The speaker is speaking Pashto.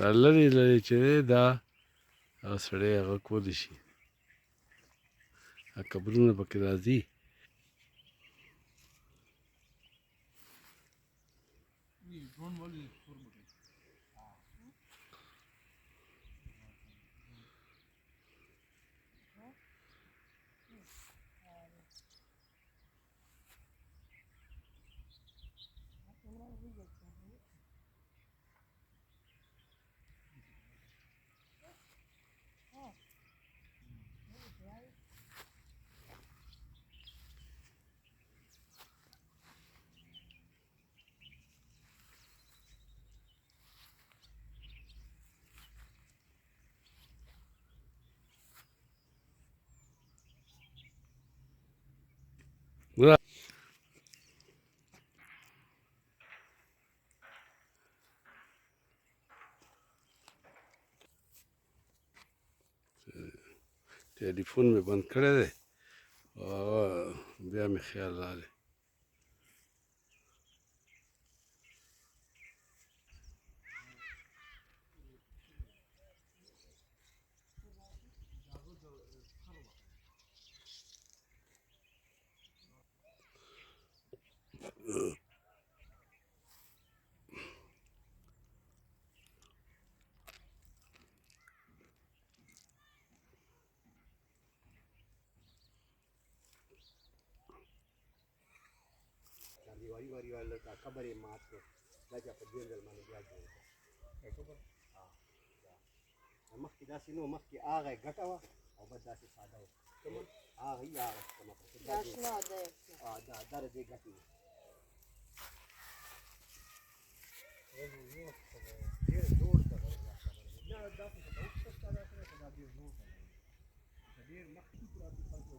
دا لرې لرې چې دی دا هغه سړی هغه کولی شي قبرونه پکې راځي ټلیفون مې بند کړی دی بیا مې خیال راغی دیوالي واري والا دا قبر یې مات کړ دا چې په دې ځل باندې بیا جوړ کړ مخکې داسې نه و مخکې هغه یې ګټه وه او بس داسې ساده و هغه یې هغه دا د دې ګټې وي ډېر زوړ خبره دا خبره نه داسې ته اوس ښه ښکاره کړی که دا ډېر زوړ خبره ډېر مخکې پراته خلکو